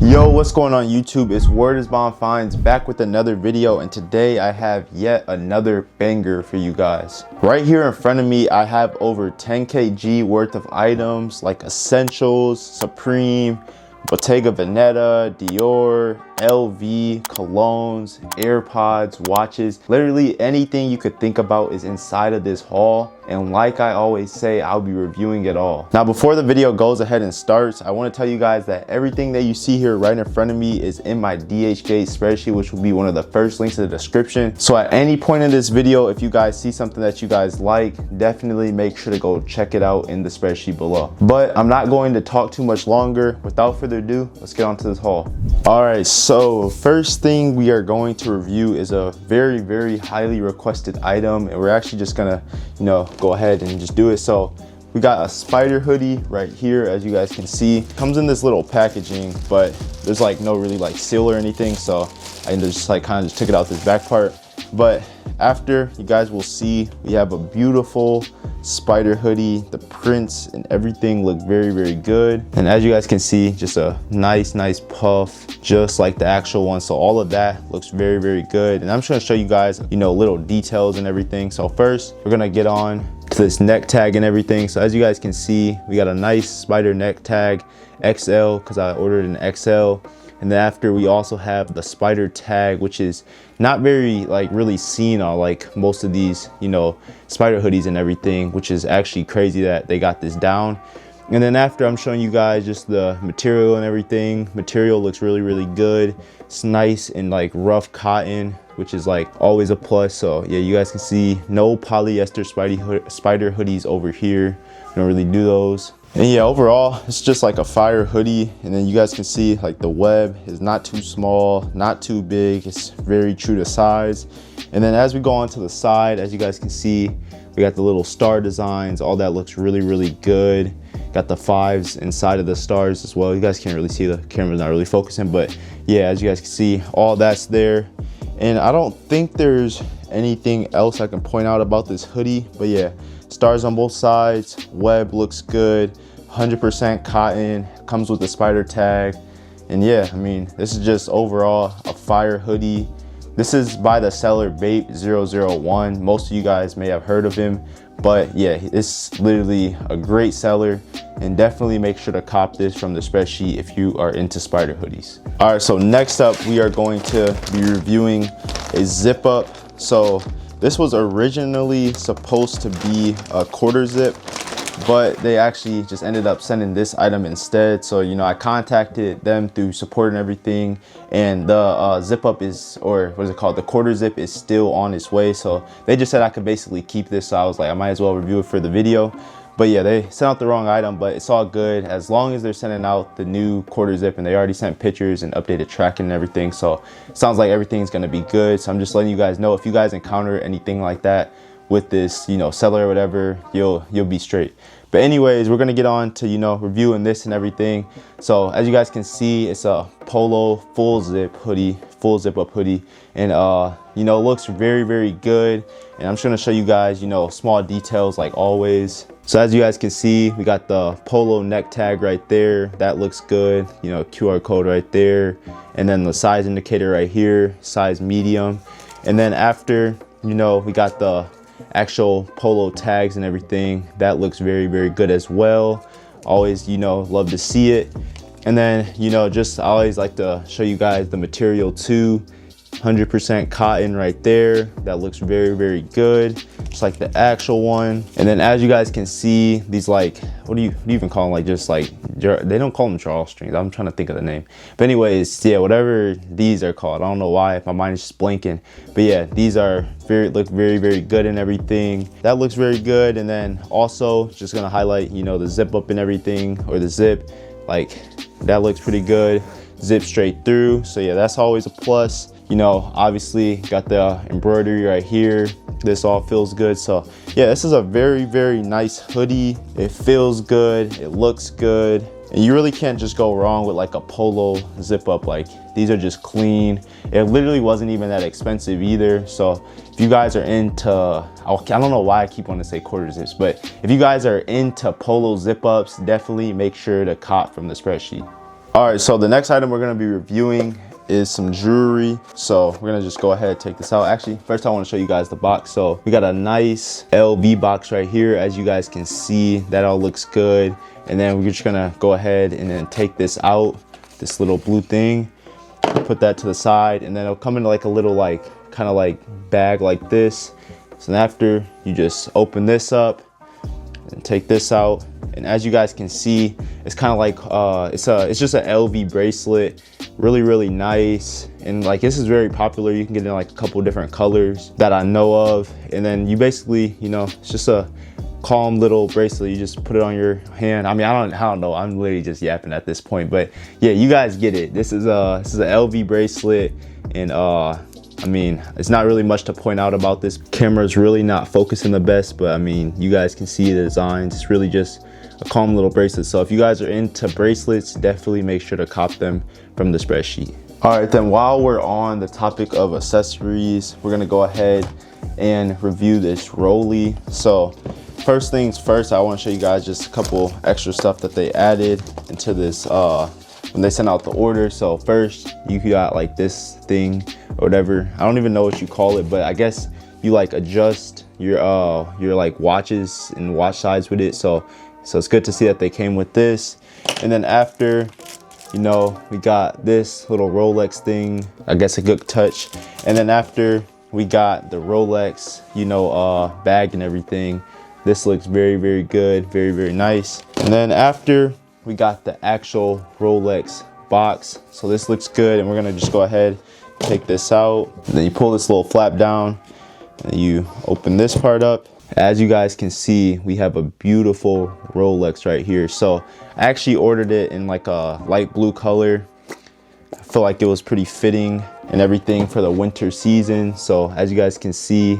Yo, what's going on YouTube? It's Word is Bond Finds back with another video, and today I have yet another banger for you guys. Right here in front of me, I have over 10 kg worth of items like essentials, Supreme, Bottega Veneta, Dior, LV, colognes, AirPods, watches. Literally anything you could think about is inside of this haul. And like I always say, I'll be reviewing it all. Now, before the video goes ahead and starts, I want to tell you guys that everything that you see here right in front of me is in my Dhgate spreadsheet, which will be one of the first links in the description. So at any point in this video, if you guys see something that you guys like, definitely make sure to go check it out in the spreadsheet below. But I'm not going to talk too much longer. Without further ado, let's get on to this haul. All right, so first thing we are going to review is a very highly requested item, and we're actually just gonna, go ahead and just do it. So we got a spider hoodie right here, as you guys can see. Comes in this little packaging, but there's like no really like seal or anything, so I just like kind of just took it out this back part. But after, you guys will see we have a beautiful spider hoodie. The prints and everything look very good, and as you guys can see, just a nice puff, just like the actual one. So all of that looks very good, and I'm just going to show you guys little details and everything. So first, we're gonna get on to this neck tag and everything. So as you guys can see, we got a nice spider neck tag, XL, because I ordered an XL. And then after, we also have the spider tag, which is not very really seen on like most of these spider hoodies and everything, which is actually crazy that they got this down. And then after, I'm showing you guys just the material and everything. Material looks really good. It's nice and like rough cotton, which is like always a plus. So yeah, you guys can see no polyester spider hoodies over here. We don't really do those. And yeah, overall, it's just like a fire hoodie. And then you guys can see like the web is not too small, not too big. It's very true to size. And then as we go on to the side, as you guys can see, we got the little star designs. All that looks really good. Got the 5s inside of the stars as well. You guys can't really see, the camera's not really focusing, but yeah, as you guys can see, all that's there. And I don't think there's anything else I can point out about this hoodie, but yeah, stars on both sides, web looks good, 100% cotton, comes with the spider tag. And yeah, I mean, this is just overall a fire hoodie. This is by the seller Bape001. Most of you guys may have heard of him, but yeah, it's literally a great seller, and definitely make sure to cop this from the spreadsheet if you are into spider hoodies. All right, so next up, we are going to be reviewing a zip up. So this was originally supposed to be a quarter zip, but they actually just ended up sending this item instead. So I contacted them through support and everything, and the zip up is, or what is it called, the quarter zip is still on its way. So they just said I could basically keep this, so I was like, I might as well review it for the video. But yeah, they sent out the wrong item, but it's all good as long as they're sending out the new quarter zip, and they already sent pictures and updated tracking and everything. So it sounds like everything's gonna be good. So I'm just letting you guys know, if you guys encounter anything like that with this seller or whatever, you'll be straight. But anyways, we're gonna get on to reviewing this and everything. So as you guys can see, it's a Polo full zip up hoodie, and it looks very good. And I'm just gonna show you guys small details like always. So as you guys can see, we got the Polo neck tag right there. That looks good. QR code right there, and then the size indicator right here, size medium. And then after, we got the actual Polo tags and everything. That looks very good as well. Always love to see it. And then just I always like to show you guys the material too. 100% cotton right there. That looks very good, just like the actual one. And then as you guys can see, these like, what do you even call them, like just like, they don't call them drawstrings. I'm trying to think of the name, but anyways, yeah, whatever these are called, I don't know why, my mind is just blanking. But yeah, these are look very good and everything. That looks very good. And then also just gonna highlight the zip up and everything, or the zip, like that looks pretty good, zip straight through. So yeah, that's always a plus. Obviously got the embroidery right here. This all feels good. So yeah, this is a very nice hoodie. It feels good, it looks good, and you really can't just go wrong with like a Polo zip up. Like, these are just clean. It literally wasn't even that expensive either. So if you guys are into, I don't know why I keep wanting to say quarter zips, but if you guys are into Polo zip ups, definitely make sure to cop from the spreadsheet. All right, so the next item we're gonna be reviewing is some jewelry. So we're gonna just go ahead and take this out. Actually, first I want to show you guys the box. So we got a nice LV box right here. As you guys can see, that all looks good. And then we're just gonna go ahead and then take this out, this little blue thing, put that to the side, and then it'll come into like a little like kind of like bag like this. So after you just open this up and take this out, and as you guys can see, it's kind of like it's just an LV bracelet, really nice. And like this is very popular. You can get in like a couple different colors that I know of. And then you basically, you know, it's just a calm little bracelet. You just put it on your hand. I mean, I don't know, I'm literally just yapping at this point, but yeah, you guys get it. This is an LV bracelet, and I mean, it's not really much to point out about this. Camera's really not focusing the best, but I mean, you guys can see the designs. It's really just a calm little bracelet. So if you guys are into bracelets, definitely make sure to cop them from the Spreadsheet. All right, then while we're on the topic of accessories, we're gonna go ahead and review this Rolly. So first things first, I want to show you guys just a couple extra stuff that they added into this when they sent out the order. So first, you got like this thing or whatever. I don't even know what you call it, but I guess you like adjust your like watches and watch sides with it. So it's good to see that they came with this. And then after, you know, we got this little Rolex thing, I guess a good touch. And then after, we got the Rolex, you know, bag and everything. This looks very good, very nice. And then after, we got the actual Rolex box. So this looks good, and we're gonna just go ahead, take this out. And then you pull this little flap down, and you open this part up. As you guys can see, we have a beautiful Rolex right here. So I actually ordered it in like a light blue color. I feel like it was pretty fitting and everything for the winter season. So as you guys can see,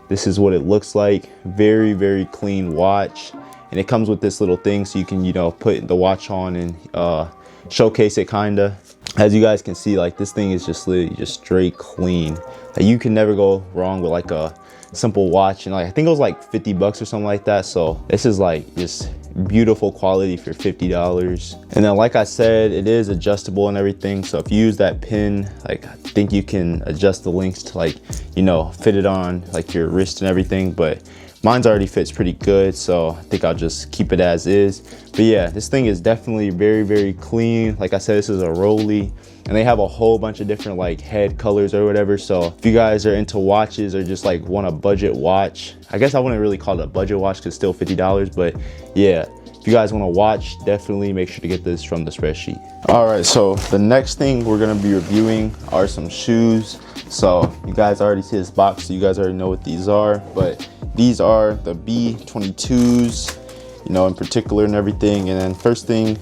this is what it looks like. Very clean watch. And it comes with this little thing so you can, you know, put the watch on and showcase it kinda. As you guys can see, like this thing is just literally just straight clean. Like you can never go wrong with like a simple watch, and like I think it was like 50 bucks or something like that. So this is like just beautiful quality for $50. And then like I said, it is adjustable and everything. So if you use that pin, like I think you can adjust the links to like, you know, fit it on like your wrist and everything, but mine's already fits pretty good, so I think I'll just keep it as is. But yeah, this thing is definitely very clean. Like I said, this is a Rolly, and they have a whole bunch of different like head colors or whatever. So if you guys are into watches or just like want a budget watch, I guess I wouldn't really call it a budget watch because it's still $50, but yeah, if you guys want to watch, definitely make sure to get this from the Spreadsheet. All right, so the next thing we're gonna be reviewing are some shoes. So you guys already see this box, so you guys already know what these are, but these are the B22s, you know, in particular and everything. And then first thing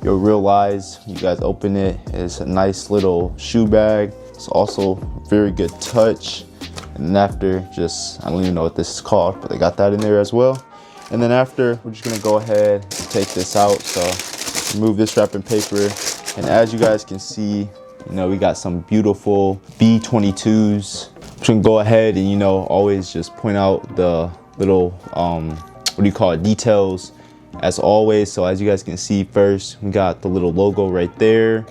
you'll realize, you guys open it, is a nice little shoe bag. It's also very good touch. And then after, just, I don't even know what this is called, but they got that in there as well. And then after, we're just gonna go ahead and take this out. So remove this wrapping paper. And as you guys can see, you know, we got some beautiful B22s. We can go ahead and, you know, always just point out the little, what do you call it, details as always. So as you guys can see, first, we got the little logo right there.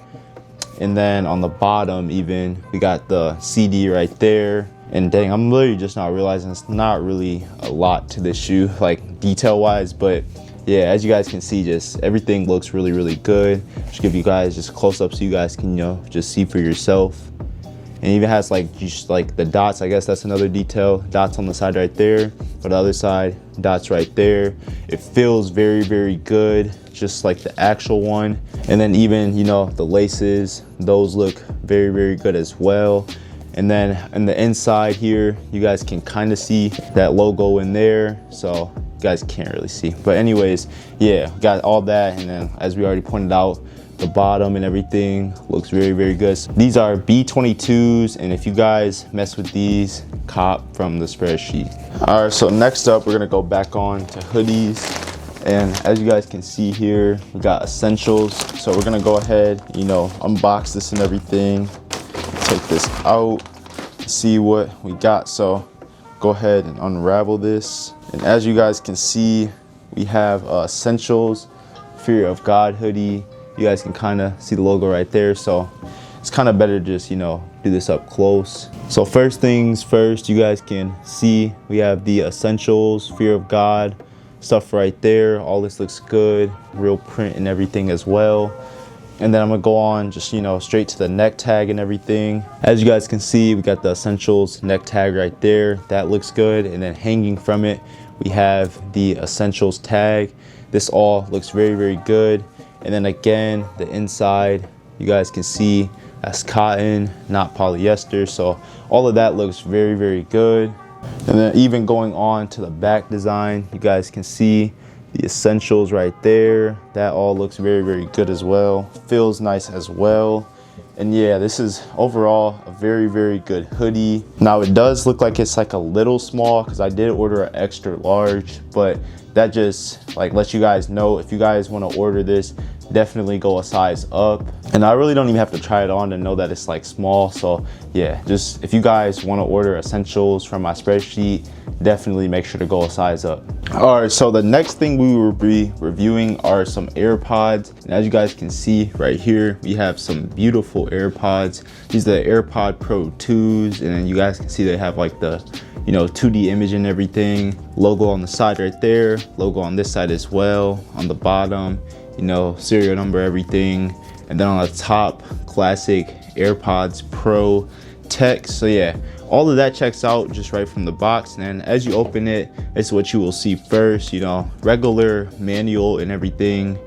And then on the bottom even, we got the CD right there. And dang, I'm literally just not realizing it's not really a lot to this shoe, like detail wise, but yeah, as you guys can see, just everything looks really good. Just give you guys just close up so you guys can, you know, just see for yourself. And it even has like just like the dots. I guess that's another detail. Dots on the side right there. But the other side, dots right there. It feels very good, just like the actual one. And then even, you know, the laces, those look very good as well. And then on the inside here, you guys can kind of see that logo in there. So you guys can't really see. But anyways, yeah, got all that. And then as we already pointed out, the bottom and everything looks very good. So these are B22s, and if you guys mess with these, cop from the Spreadsheet. All right, so next up, we're gonna go back on to hoodies. And as you guys can see here, we got essentials. So we're gonna go ahead, you know, unbox this and everything. Take this out, see what we got. So go ahead and unravel this. And as you guys can see, we have essentials, Fear of God hoodie, you guys can kind of see the logo right there. So it's kind of better to just, you know, do this up close. So first things first, you guys can see we have the essentials, fear of God stuff right there. All this looks good, real print and everything as well. And then I'm gonna go on just, you know, straight to the neck tag and everything. As you guys can see, we got the essentials neck tag right there. That looks good. And then hanging from it, we have the essentials tag. This all looks very, very good. And then again, the inside, you guys can see that's cotton, not polyester. So all of that looks very, very good. And then even going on to the back design, you guys can see the essentials right there. That all looks very, very good as well. Feels nice as well. And yeah, this is overall a very, very good hoodie. Now it does look like it's like a little small because I did order an extra large, but that just like lets you guys know if you guys want to order this, definitely go a size up. And I really don't even have to try it on to know that it's like small. So yeah, just if you guys want to order essentials from my spreadsheet, definitely make sure to go a size up. All right, so the next thing we will be reviewing are some AirPods. And as you guys can see right here, we have some beautiful AirPods. These are the AirPods Pro 2s, and then you guys can see they have like the, you know, 2D image and everything. Logo on the side right there, logo on this side as well. On the bottom, you know, serial number, everything. And then on the top, classic AirPods Pro text. So yeah, all of that checks out just right from the box. And then as you open it, it's what you will see first, you know, regular manual and everything.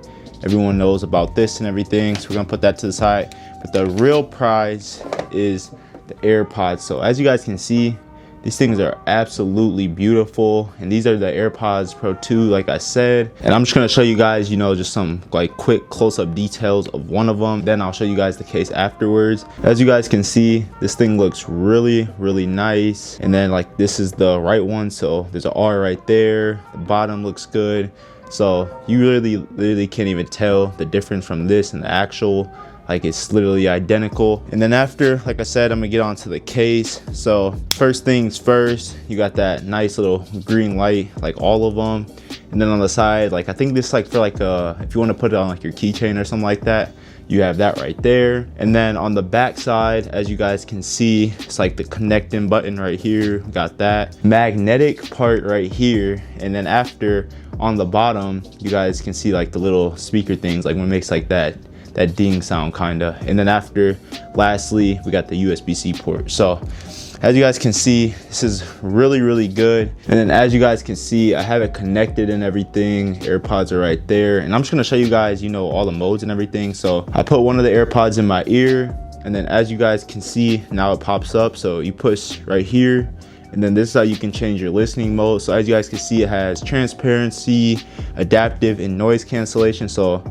Everyone knows about this and everything. So we're gonna put that to the side. But the real prize is the AirPods. So as you guys can see, these things are absolutely beautiful. And these are the AirPods Pro 2, like I said. And I'm just gonna show you guys, you know, just some like quick close-up details of one of them. Then I'll show you guys the case afterwards. As you guys can see, this thing looks really, really nice. And then like this is the right one. So there's an R right there. The bottom looks good. So you literally can't even tell the difference from this and the actual. Like it's literally identical. And then after, like I said, I'm gonna get onto the case. So first things first, you got that nice little green light, like all of them. And then on the side, like I think this like for like if you want to put it on like your keychain or something like that, you have that right there. And then on the back side, as you guys can see, it's like the connecting button right here. Got that magnetic part right here. And then after on the bottom, you guys can see like the little speaker things, like when it makes like that ding sound kinda. And then after, lastly, we got the USB-C port. So as you guys can see, this is really, really good. And then as you guys can see, I have it connected and everything. AirPods are right there. And I'm just gonna show you guys, you know, all the modes and everything. So I put one of the AirPods in my ear, and then as you guys can see, now it pops up. So you push right here, and then this is how you can change your listening mode. So as you guys can see, it has transparency, adaptive, and noise cancellation. So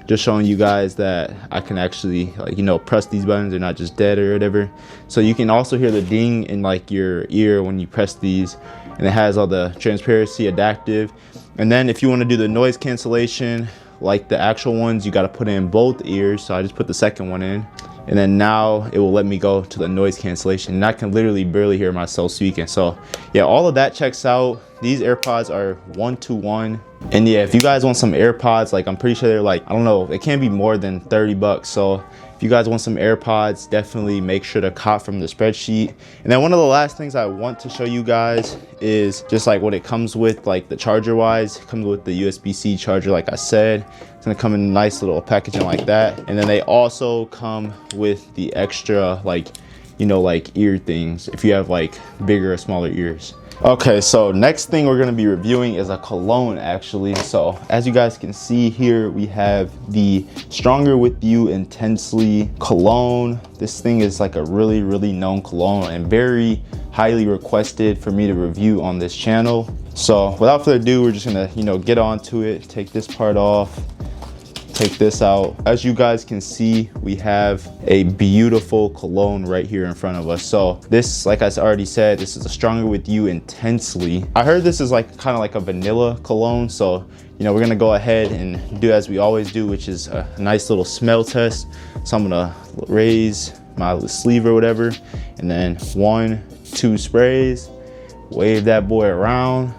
just showing you guys that I can actually, like, you know, press these buttons. They're not just dead or whatever. So you can also hear the ding in like your ear when you press these. And it has all the transparency, adaptive. And then if you want to do the noise cancellation like the actual ones, you got to put in both ears. So I just put the second one in. And then now it will let me go to the noise cancellation. And I can literally barely hear myself speaking. So yeah, all of that checks out. These AirPods are 1-to-1. And yeah, if you guys want some AirPods, like I'm pretty sure they're like, I don't know, it can't be more than 30 bucks. So if you guys want some AirPods, definitely make sure to cop from the spreadsheet. And then one of the last things I want to show you guys is just like what it comes with, like the charger wise. It comes with the USB-C charger, like I said. It's gonna come in a nice little packaging like that. And then they also come with the extra, like, you know, like ear things if you have like bigger or smaller ears. Okay, so next thing we're going to be reviewing is a cologne actually. So as you guys can see here, we have the Stronger With You Intensely cologne. This thing is like a really, really known cologne and very highly requested for me to review on this channel. So without further ado, we're just gonna, you know, get onto it, take this part off, take this out. As you guys can see, we have a beautiful cologne right here in front of us. So this, like I already said, this is a Stronger With You Intensely. I heard this is like kind of like a vanilla cologne. So, you know, we're gonna go ahead and do as we always do, which is a nice little smell test. So I'm gonna raise my sleeve or whatever, and then 1, 2 sprays, wave that boy around.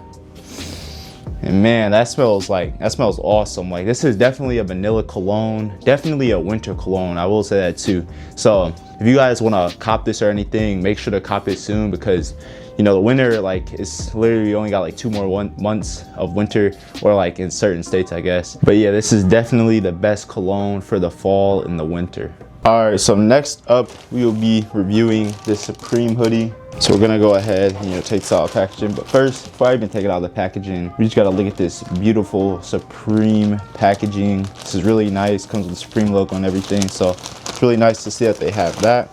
And man, that smells awesome. Like, this is definitely a vanilla cologne, definitely a winter cologne. I will say that too. So if you guys want to cop this or anything, make sure to cop it soon, because you know the winter, like, it's literally only got like 2 more months of winter, or like in certain states, I guess. But yeah, this is definitely the best cologne for the fall and the winter. All right, so next up we will be reviewing this Supreme hoodie. So we're gonna go ahead and, you know, take this out of packaging. But first, before I even take it out of the packaging, we just gotta look at this beautiful Supreme packaging. This is really nice, comes with the Supreme logo and everything. So it's really nice to see that they have that.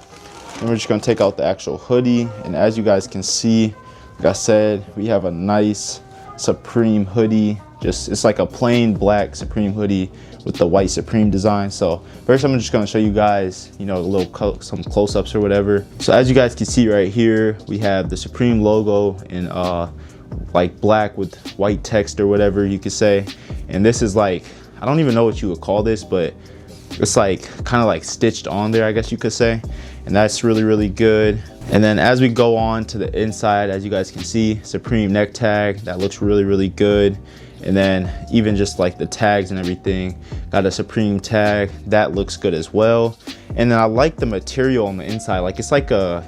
And we're just gonna take out the actual hoodie. And as you guys can see, like I said, we have a nice Supreme hoodie. Just, it's like a plain black Supreme hoodie with the white Supreme design. So first I'm just gonna show you guys, you know, some close-ups or whatever. So as you guys can see right here, we have the Supreme logo in like black with white text or whatever you could say. And this is like, I don't even know what you would call this, but it's like kind of like stitched on there, I guess you could say. And that's really, really good. And then as we go on to the inside, as you guys can see, Supreme neck tag, that looks really, really good. And then even just like the tags and everything, got a Supreme tag, that looks good as well. And then I like the material on the inside. Like, it's like a,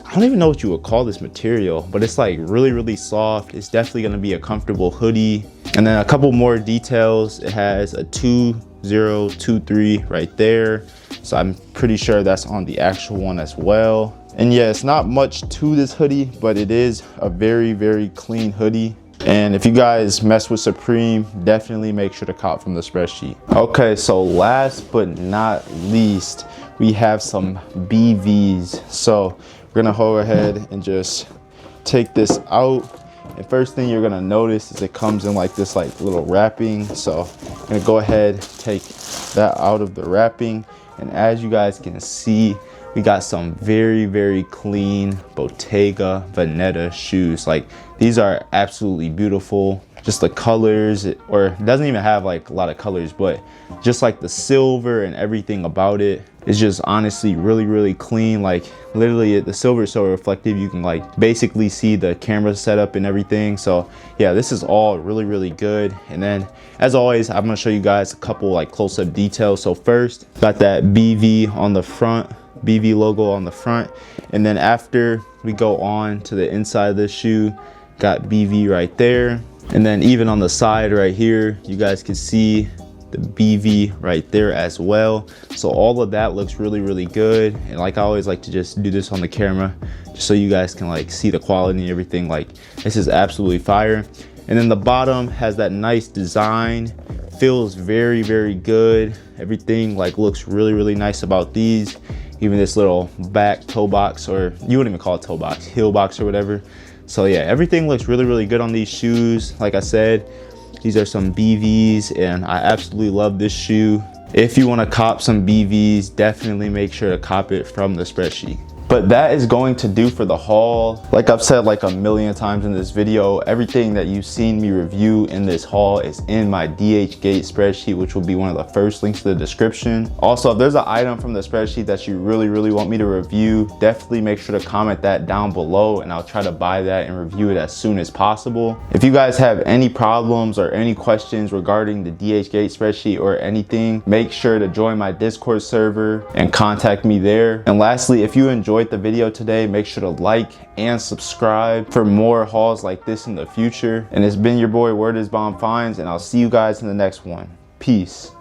I don't even know what you would call this material, but it's like really, really soft. It's definitely gonna be a comfortable hoodie. And then a couple more details. It has a 2023 right there. So I'm pretty sure that's on the actual one as well. And yeah, it's not much to this hoodie, but it is a very, very clean hoodie. And if you guys mess with Supreme, definitely make sure to cop from the Spreadsheet. Okay, so last but not least, we have some BVs. So we're gonna go ahead and just take this out. And first thing you're gonna notice is it comes in like this like little wrapping. So I'm gonna go ahead, take that out of the wrapping. And as you guys can see, we got some very, very clean Bottega Veneta shoes. Like, these are absolutely beautiful. Just the colors, or it doesn't even have like a lot of colors, but just like the silver and everything about it is just honestly really, really clean. Like, literally the silver is so reflective, you can like basically see the camera setup and everything. So yeah, this is all really, really good. And then as always, I'm gonna show you guys a couple like close-up details. So first, got that BV on the front, BV logo on the front. And then after we go on to the inside of the shoe, got BV right there. And then even on the side right here, you guys can see the BV right there as well. So all of that looks really, really good. And like, I always like to just do this on the camera just so you guys can like see the quality and everything. Like, this is absolutely fire. And then the bottom has that nice design, feels very, very good. Everything like looks really, really nice about these. Even this little back toe box, or you wouldn't even call it toe box, heel box or whatever. So yeah, everything looks really, really good on these shoes. Like I said, these are some BVs and I absolutely love this shoe. If you want to cop some BVs, definitely make sure to cop it from the Spreadsheet. But that is going to do for the haul. Like I've said like a million times in this video, everything that you've seen me review in this haul is in my Dhgate spreadsheet, which will be one of the first links to the description. Also, if there's an item from the spreadsheet that you really, really want me to review, definitely make sure to comment that down below and I'll try to buy that and review it as soon as possible. If you guys have any problems or any questions regarding the Dhgate spreadsheet or anything, make sure to join my Discord server and contact me there. And lastly, if you enjoyed the video today, make sure to like and subscribe for more hauls like this in the future. And it's been your boy Word is Bomb Finds, and I'll see you guys in the next one. Peace.